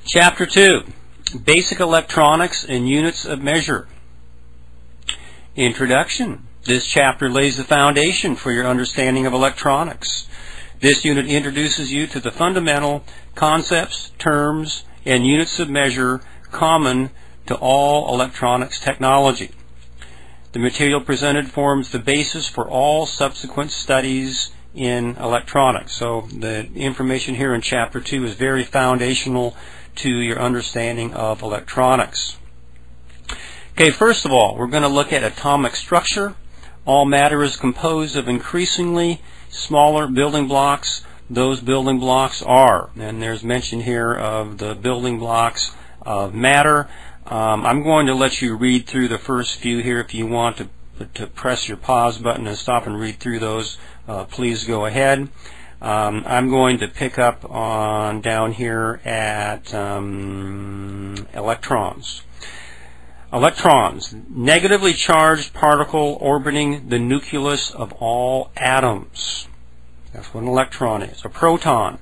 Chapter 2, Basic Electronics and Units of Measure. Introduction. This chapter lays the foundation for your understanding of electronics. This unit introduces you to the fundamental concepts, terms, and units of measure common to all electronics technology. The material presented forms the basis for all subsequent studies in electronics. So the information here in Chapter 2 is very foundational to your understanding of electronics. Okay, first of all, we're going to look at atomic structure. All matter is composed of increasingly smaller building blocks. Those building blocks are, and there's mention here of the building blocks of matter. I'm going to let you read through the first few here. If you want to press your pause button and stop and read through those, please go ahead. I'm going to pick up on down here at electrons. Electrons, negatively charged particle orbiting the nucleus of all atoms. That's what an electron is. A proton,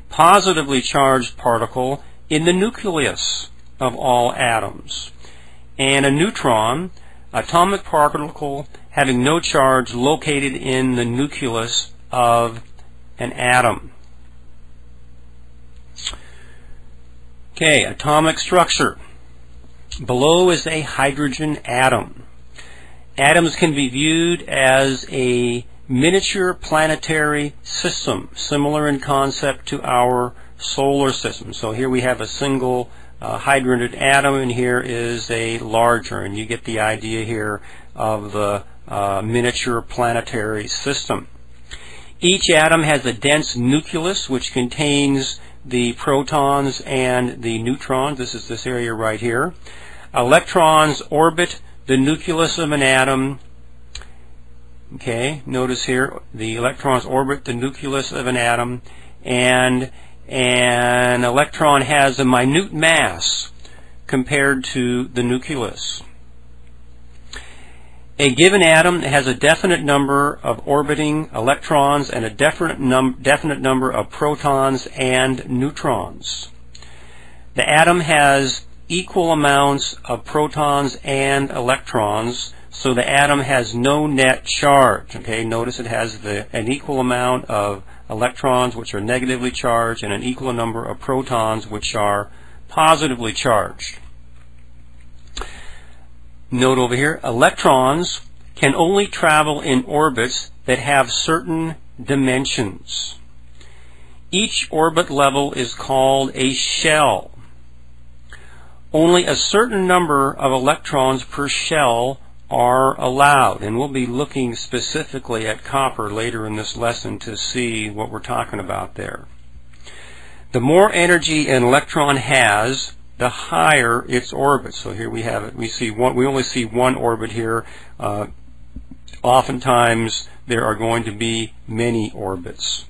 positively charged particle in the nucleus of all atoms. And a neutron, atomic particle having no charge located in the nucleus of an atom. Okay, atomic structure. Below is a hydrogen atom. Atoms can be viewed as a miniature planetary system, similar in concept to our solar system. So here we have a single hydrogen atom, and here is a larger, and you get the idea here of the miniature planetary system. Each atom has a dense nucleus which contains the protons and the neutrons. This is this area right here. Electrons orbit the nucleus of an atom. Okay, notice here the electrons orbit the nucleus of an atom, and an electron has a minute mass compared to the nucleus. A given atom has a definite number of orbiting electrons and a definite number of protons and neutrons. The atom has equal amounts of protons and electrons, so the atom has no net charge. Okay, notice it has an equal amount of electrons which are negatively charged and an equal number of protons which are positively charged. Note over here, electrons can only travel in orbits that have certain dimensions. Each orbit level is called a shell. Only a certain number of electrons per shell are allowed, and we'll be looking specifically at copper later in this lesson to see what we're talking about there. The more energy an electron has, the higher its orbit. So here we have it. We only see one orbit here. Oftentimes there are going to be many orbits.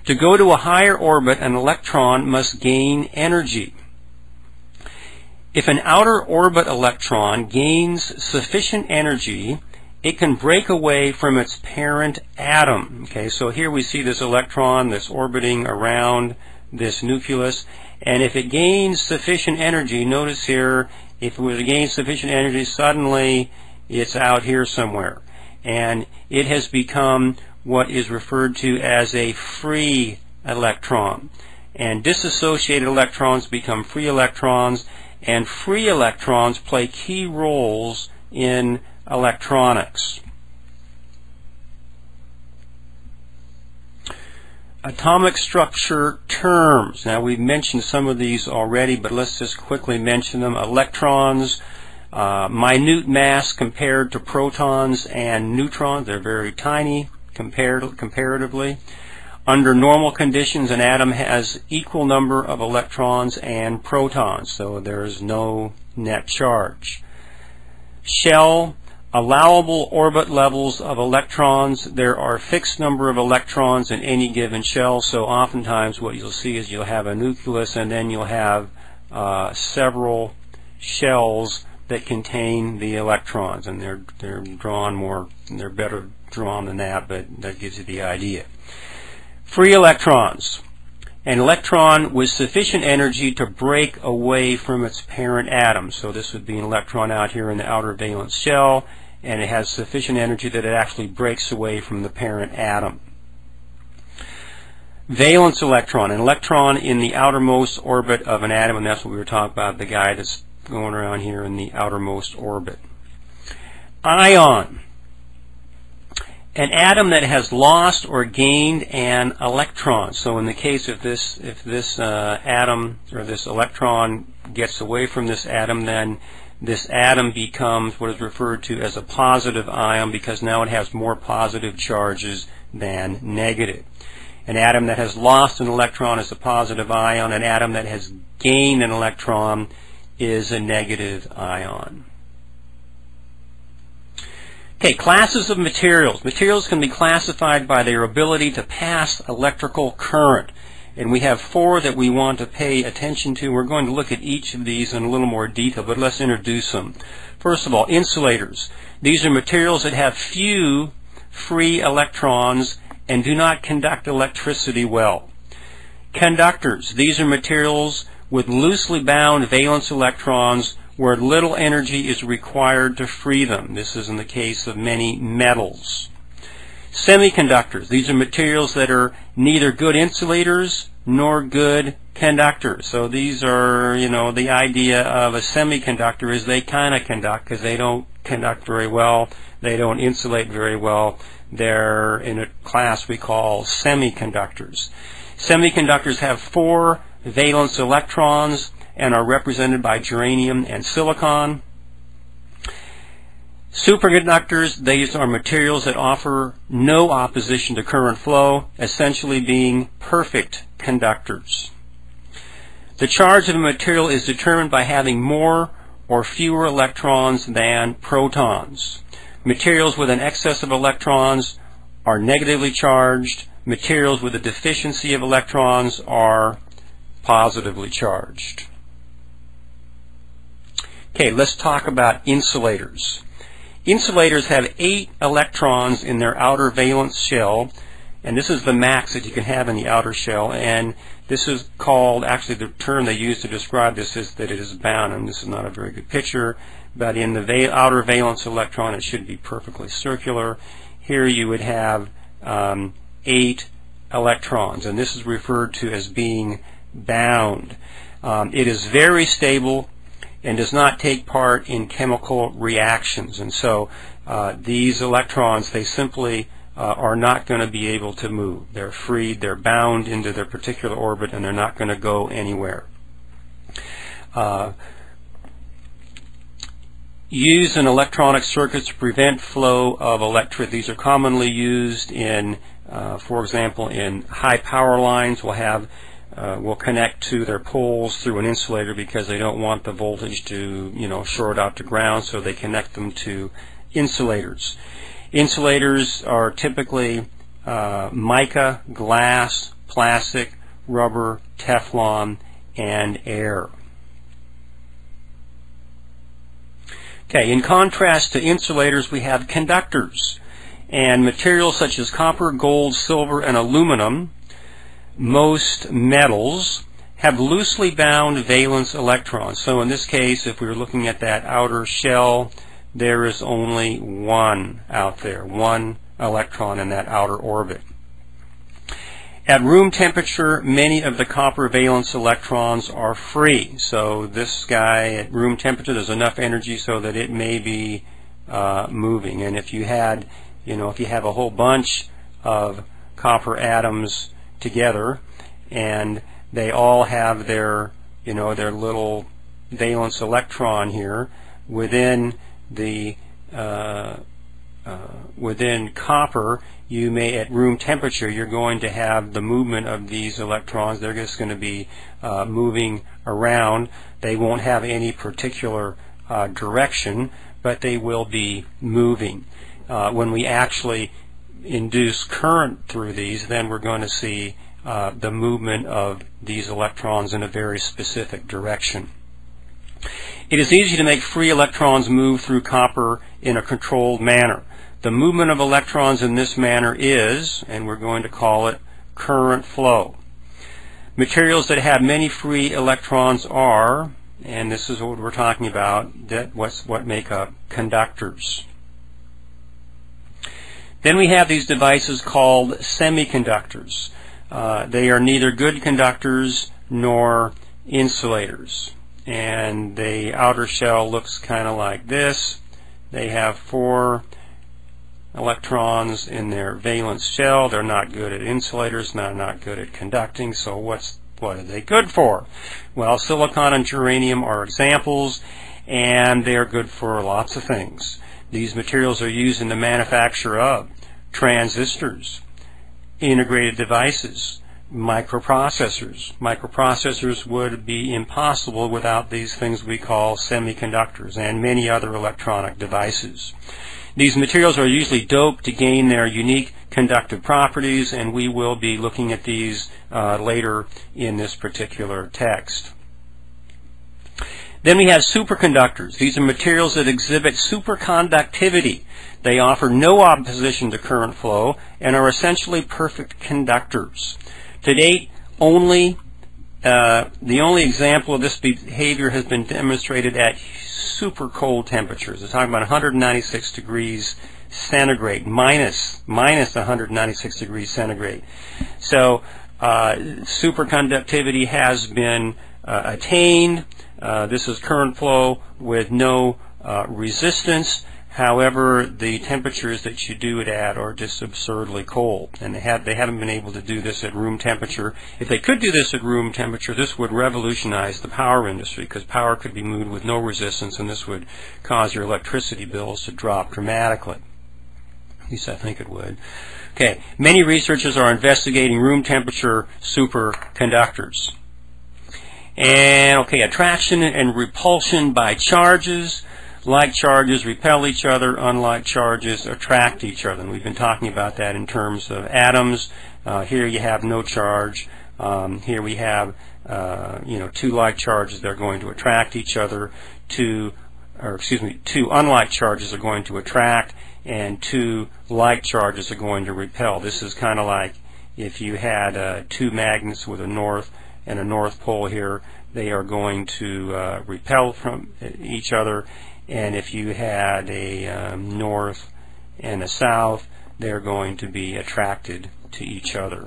To go to a higher orbit, an electron must gain energy. If an outer orbit electron gains sufficient energy, it can break away from its parent atom. Okay, so here we see this electron that's orbiting around this nucleus, and if it gains sufficient energy, notice here, if it was to gain sufficient energy, suddenly it's out here somewhere, and it has become what is referred to as a free electron. And dissociated electrons become free electrons, and free electrons play key roles in electronics. Atomic structure terms. Now, we've mentioned some of these already, but let's just quickly mention them. Electrons, minute mass compared to protons and neutrons. They're very tiny comparatively. Under normal conditions, an atom has equal number of electrons and protons, so there's no net charge. Shell, allowable orbit levels of electrons. There are fixed number of electrons in any given shell, so oftentimes what you'll see is you'll have a nucleus and then you'll have several shells that contain the electrons, and they're drawn more, they're better drawn than that, but that gives you the idea. Free electrons. an electron with sufficient energy to break away from its parent atom. So this would be an electron out here in the outer valence shell, and it has sufficient energy that it actually breaks away from the parent atom. Valence electron, an electron in the outermost orbit of an atom, and that's what we were talking about, the guy that's going around here in the outermost orbit. Ion, an atom that has lost or gained an electron. So in the case of this, if this atom or this electron gets away from this atom, then this atom becomes what is referred to as a positive ion, because now it has more positive charges than negative. An atom that has lost an electron is a positive ion. An atom that has gained an electron is a negative ion. Okay, classes of materials. Materials can be classified by their ability to pass electrical current. And we have 4 that we want to pay attention to. We're going to look at each of these in a little more detail, but let's introduce them. First of all, insulators. These are materials that have few free electrons and do not conduct electricity well. Conductors. These are materials with loosely bound valence electrons where little energy is required to free them. This is in the case of many metals. Semiconductors. These are materials that are neither good insulators nor good conductors. So these are, the idea of a semiconductor is they kind of conduct because they don't conduct very well. They don't insulate very well. They're in a class we call semiconductors. Semiconductors have 4 valence electrons and are represented by germanium and silicon. Superconductors, these are materials that offer no opposition to current flow, essentially being perfect conductors. The charge of a material is determined by having more or fewer electrons than protons. Materials with an excess of electrons are negatively charged. Materials with a deficiency of electrons are positively charged. Okay, let's talk about insulators. Insulators have 8 electrons in their outer valence shell, and this is the max that you can have in the outer shell, and this is called, actually the term they use to describe this is that it is bound, and this is not a very good picture, but in the outer valence electron it should be perfectly circular. Here you would have 8 electrons, and this is referred to as being bound. It is very stable and does not take part in chemical reactions, and so these electrons, they simply are not going to be able to move. They're freed, they're bound into their particular orbit, and they're not going to go anywhere. Used in electronic circuits to prevent flow of electricity. These are commonly used in, for example, in high power lines. Will connect to their poles through an insulator because they don't want the voltage to, short out to ground, so they connect them to insulators. Insulators are typically mica, glass, plastic, rubber, Teflon, and air. Okay, in contrast to insulators, we have conductors, and materials such as copper, gold, silver, and aluminum. Most metals have loosely bound valence electrons. So in this case, if we were looking at that outer shell, there is only 1 out there, 1 electron in that outer orbit. At room temperature, many of the copper valence electrons are free. So this guy at room temperature, there's enough energy so that it may be moving. And if you had, if you have a whole bunch of copper atoms together and they all have their, their little valence electron here within the within copper, you may, at room temperature, you're going to have the movement of these electrons. They're just going to be moving around. They won't have any particular direction, but they will be moving. When we actually induce current through these, then we're going to see the movement of these electrons in a very specific direction. It is easy to make free electrons move through copper in a controlled manner. The movement of electrons in this manner is, and we're going to call it, current flow. Materials that have many free electrons are, and this is what we're talking about, that what make up conductors. Then we have these devices called semiconductors. They are neither good conductors nor insulators. And the outer shell looks kind of like this. They have 4 electrons in their valence shell. They're not good at insulators, not good at conducting, so what are they good for? Well, silicon and germanium are examples, and they're good for lots of things. These materials are used in the manufacture of transistors, integrated devices, microprocessors. Microprocessors would be impossible without these things we call semiconductors, and many other electronic devices. These materials are usually doped to gain their unique conductive properties, and we will be looking at these later in this particular text. Then we have superconductors. These are materials that exhibit superconductivity. They offer no opposition to current flow and are essentially perfect conductors. To date, the only example of this behavior has been demonstrated at super cold temperatures. We're talking about 196 degrees centigrade, minus 196 degrees centigrade. So superconductivity has been attained. This is current flow with no resistance. However, the temperatures that you do it at are just absurdly cold, and they haven't been able to do this at room temperature. If they could do this at room temperature, this would revolutionize the power industry, because power could be moved with no resistance, and this would cause your electricity bills to drop dramatically. At least I think it would. Okay, many researchers are investigating room temperature superconductors. And okay, attraction and repulsion by charges. Like charges repel each other, unlike charges attract each other. And we've been talking about that in terms of atoms. Here you have no charge. Here we have, 2 like charges. They're going to attract each other. 2 unlike charges are going to attract, and 2 like charges are going to repel. This is kind of like if you had 2 magnets with a north and a north pole here. They are going to repel from each other. And if you had a north and a south, they're going to be attracted to each other.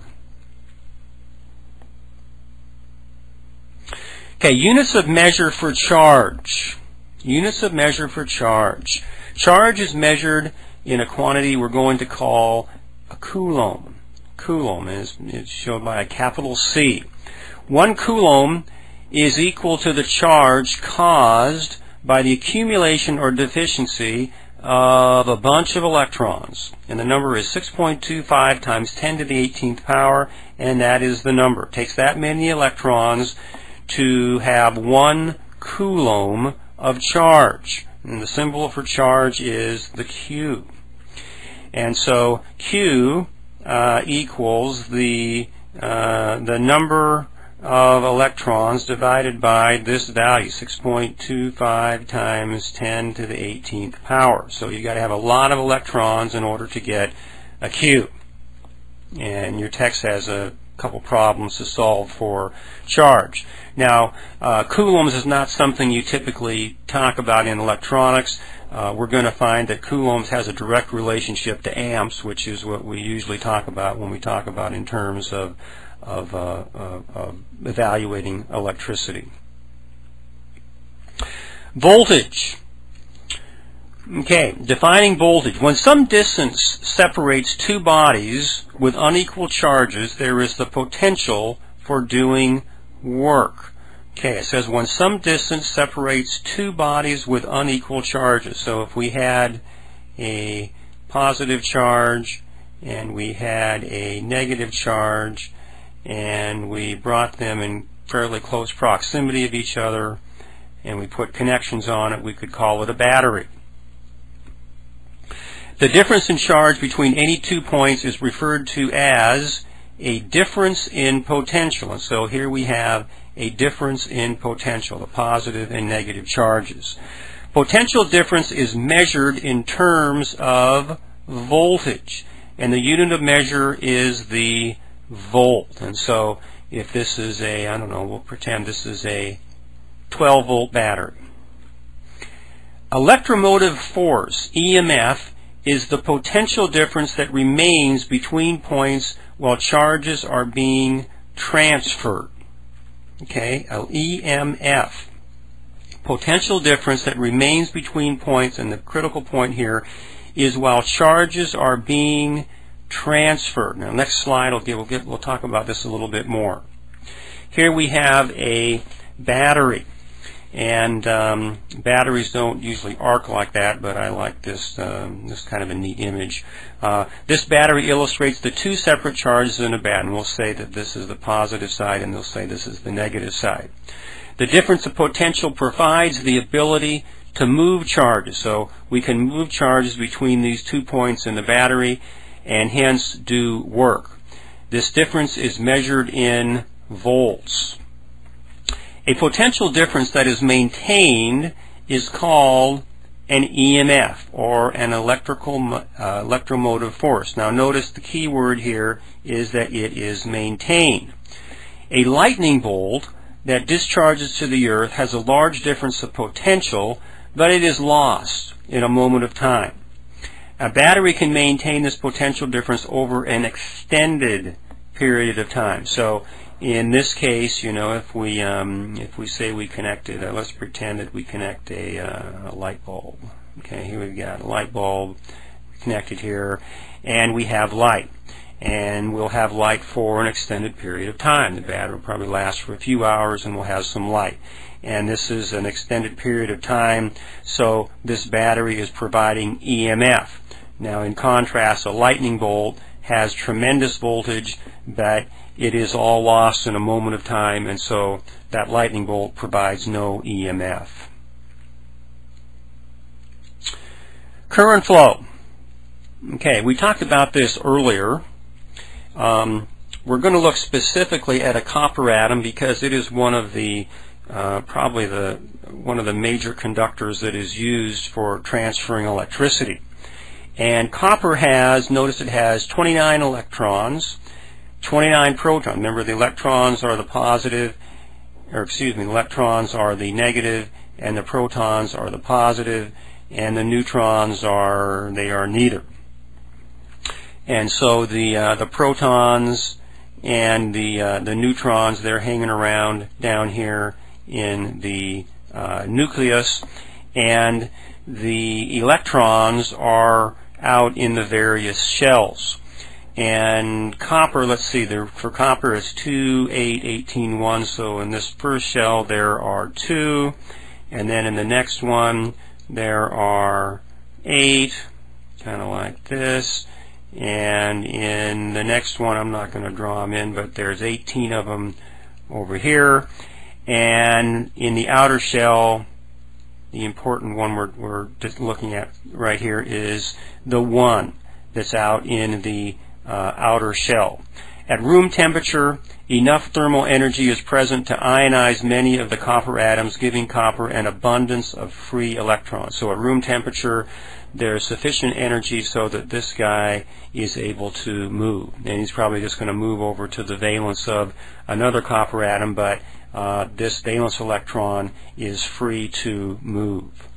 Okay, units of measure for charge. Units of measure for charge. Charge is measured in a quantity we're going to call a coulomb. Coulomb is shown by a capital C. 1 coulomb is equal to the charge caused by the accumulation or deficiency of a bunch of electrons. And the number is 6.25 times 10 to the 18th power, and that is the number. It takes that many electrons to have 1 coulomb of charge. And the symbol for charge is the Q. And so Q equals the number of electrons divided by this value, 6.25 times 10 to the 18th power. So you've got to have a lot of electrons in order to get a Q. And your text has a couple problems to solve for charge. Now, coulombs is not something you typically talk about in electronics. We're going to find that coulombs has a direct relationship to amps, which is what we usually talk about when we talk about in terms of evaluating electricity. Voltage. Okay, defining voltage. When some distance separates 2 bodies with unequal charges, there is the potential for doing work. Okay, it says when some distance separates 2 bodies with unequal charges. So if we had a positive charge and we had a negative charge, and we brought them in fairly close proximity of each other, and we put connections on it, we could call it a battery. The difference in charge between any 2 points is referred to as a difference in potential. And so here we have a difference in potential, the positive and negative charges. Potential difference is measured in terms of voltage, and the unit of measure is the volt. And so if this is a, I don't know, we'll pretend this is a 12-volt battery. Electromotive force, EMF, is the potential difference that remains between points while charges are being transferred. Okay, EMF. Potential difference that remains between points, and the critical point here is while charges are being transferred. Now, next slide, we'll talk about this a little bit more. Here we have a battery, and batteries don't usually arc like that, but I like this this kind of a neat image. This battery illustrates the two separate charges in a battery. We'll say that this is the positive side, and they'll say this is the negative side. The difference of potential provides the ability to move charges. So we can move charges between these 2 points in the battery and hence do work. This difference is measured in volts. A potential difference that is maintained is called an EMF, or an electromotive force. Now notice the key word here is that it is maintained. A lightning bolt that discharges to the earth has a large difference of potential, but it is lost in a moment of time. A battery can maintain this potential difference over an extended period of time. So in this case, you know, if we say we connected, let's pretend that we connect a light bulb. Okay, here we've got a light bulb connected here, and we have light. And we'll have light for an extended period of time. The battery will probably last for a few hours, and we'll have some light. And this is an extended period of time, so this battery is providing EMF. Now, in contrast, a lightning bolt has tremendous voltage, but it is all lost in a moment of time, and so that lightning bolt provides no EMF. Current flow. Okay, we talked about this earlier. We're going to look specifically at a copper atom because it is one of the probably one of the major conductors that is used for transferring electricity. And copper has, notice it has 29 electrons, 29 protons. Remember, the electrons are the positive, or excuse me, the electrons are the negative, and the protons are the positive, and the neutrons are neither. And so the protons and the neutrons, they're hanging around down here in the nucleus, and the electrons are out in the various shells. And copper, let's see, for copper it's 2, 8, 18, 1. So in this first shell there are 2, and then in the next one there are 8, kind of like this. And in the next one, I'm not going to draw them in, but there's 18 of them over here. And in the outer shell, the important one we're just looking at right here is the 1 that's out in the outer shell. At room temperature, enough thermal energy is present to ionize many of the copper atoms, giving copper an abundance of free electrons. So at room temperature, there's sufficient energy so that this guy is able to move. And he's probably just going to move over to the valence of another copper atom, but this valence electron is free to move.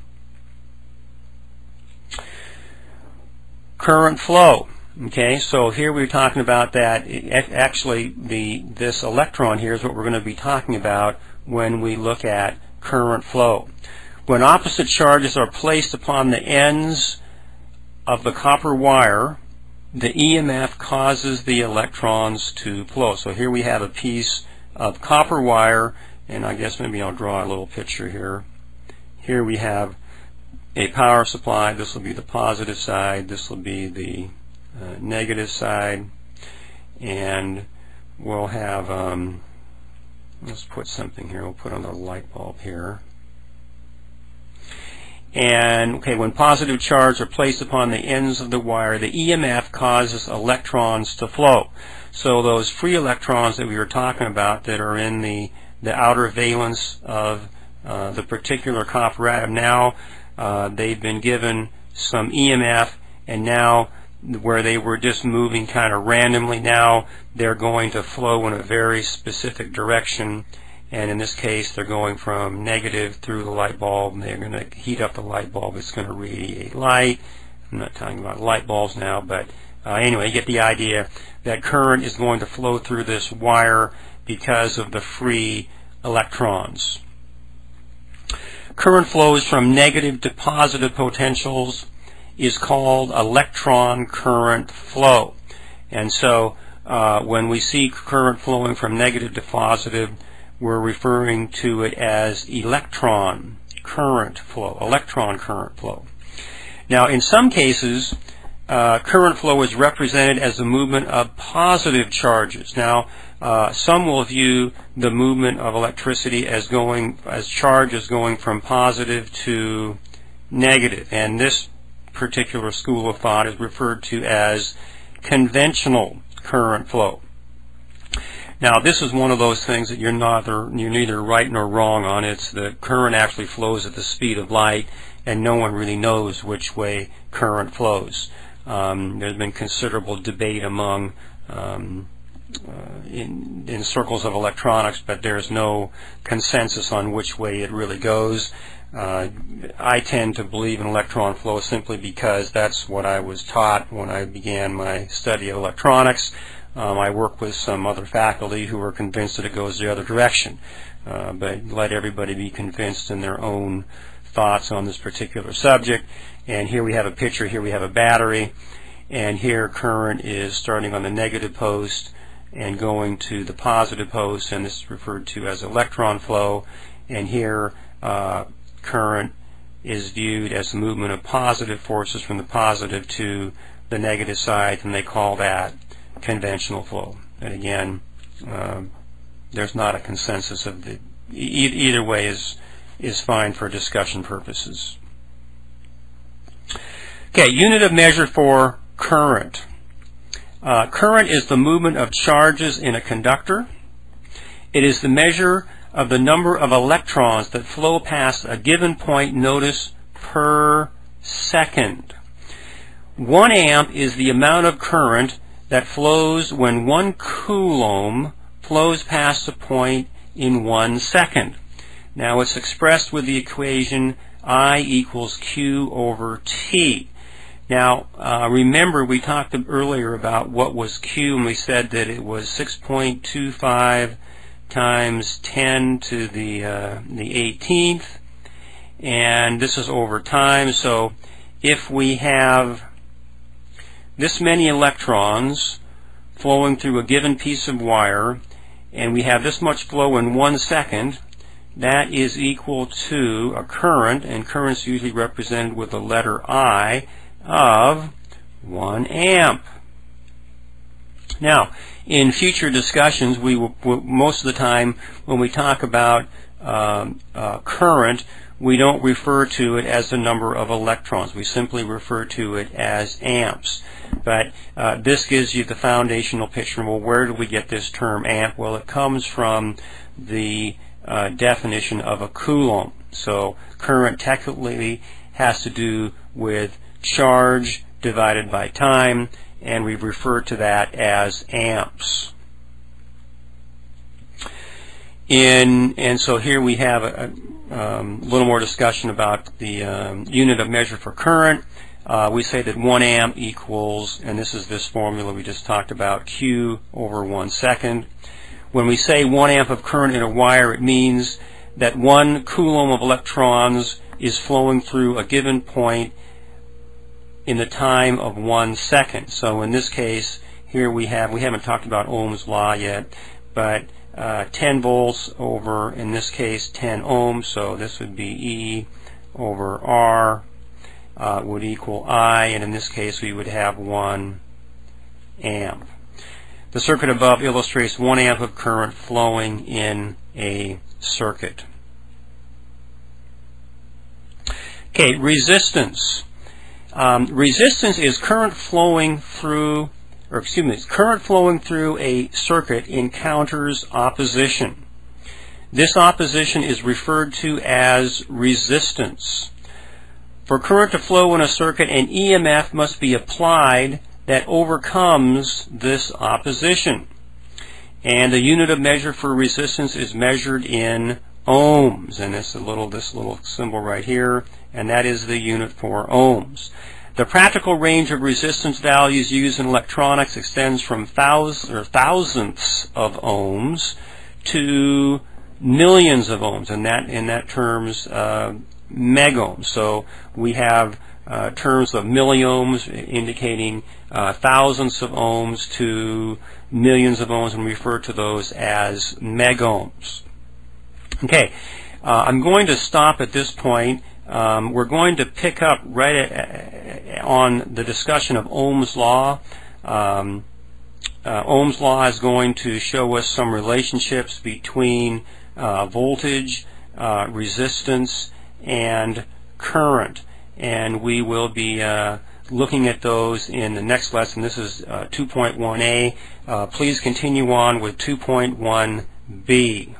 Current flow. Okay, so here we're talking about that. Actually, this electron here is what we're going to be talking about when we look at current flow. When opposite charges are placed upon the ends of the copper wire, the EMF causes the electrons to flow. So here we have a piece of copper wire, and I guess maybe I'll draw a little picture here. Here we have a power supply. This will be the positive side. This will be the negative side, and we'll have let's put something here. We'll put on the light bulb here. And okay, when positive charges are placed upon the ends of the wire, the EMF causes electrons to flow. So those free electrons that we were talking about that are in the outer valence of the particular copper atom, now they've been given some EMF, and now where they were just moving kind of randomly. Now they're going to flow in a very specific direction, and in this case they're going from negative through the light bulb, and they're going to heat up the light bulb. It's going to radiate light. I'm not talking about light bulbs now, but anyway, you get the idea that current is going to flow through this wire because of the free electrons. Current flows from negative to positive potentials is called electron current flow. And so when we see current flowing from negative to positive, we're referring to it as electron current flow, electron current flow. Now, in some cases, current flow is represented as the movement of positive charges. Now, some will view the movement of electricity as charges going from positive to negative, and this particular school of thought is referred to as conventional current flow. Now, this is one of those things that you're neither right nor wrong on. It's the current actually flows at the speed of light, and no one really knows which way current flows. There's been considerable debate among in circles of electronics, but there's no consensus on which way it really goes. I tend to believe in electron flow simply because that's what I was taught when I began my study of electronics. I work with some other faculty who are convinced that it goes the other direction, but let everybody be convinced in their own thoughts on this particular subject. And here we have a picture, here we have a battery, and here current is starting on the negative post and going to the positive post, and this is referred to as electron flow. And here current is viewed as the movement of positive forces from the positive to the negative side, and they call that conventional flow. And again, there's not a consensus of the either way is fine for discussion purposes. Okay, unit of measure for current. Current is the movement of charges in a conductor. It is the measure of the number of electrons that flow past a given point, notice, per second. 1 amp is the amount of current that flows when 1 coulomb flows past a point in 1 second. Now it's expressed with the equation I equals Q over T. Now remember, we talked earlier about what was Q, and we said that it was 6.25 times 10 to the 18th, and this is over time. So if we have this many electrons flowing through a given piece of wire, and we have this much flow in 1 second, that is equal to a current, and current's usually represented with the letter I, of 1 amp. Now, in future discussions, we will, most of the time when we talk about current, we don't refer to it as the number of electrons. We simply refer to it as amps. But this gives you the foundational picture. Well, where do we get this term amp? Well, it comes from the definition of a coulomb. So current technically has to do with charge divided by time, and we refer to that as amps. And so here we have a little more discussion about the unit of measure for current. We say that 1 amp equals, and this is this formula we just talked about, Q over 1 second. When we say 1 amp of current in a wire, it means that 1 coulomb of electrons is flowing through a given point in the time of 1 second. So in this case, here we haven't talked about Ohm's law yet, but 10 volts over, in this case, 10 ohms, so this would be E over R would equal I, and in this case we would have 1 amp. The circuit above illustrates 1 amp of current flowing in a circuit. Okay, resistance. Resistance is current flowing through, current flowing through a circuit encounters opposition. This opposition is referred to as resistance. For current to flow in a circuit, an EMF must be applied that overcomes this opposition. And the unit of measure for resistance is measured in ohms, and this little symbol right here, and that is the unit for ohms. The practical range of resistance values used in electronics extends from thousandths of ohms to millions of ohms, and in that terms megohms. So we have terms of milliohms indicating thousandths of ohms to millions of ohms, and we refer to those as megohms. Okay, I'm going to stop at this point. We're going to pick up right on the discussion of Ohm's law. Ohm's law is going to show us some relationships between voltage, resistance, and current, and we will be looking at those in the next lesson. This is 2.1a. Please continue on with 2.1b.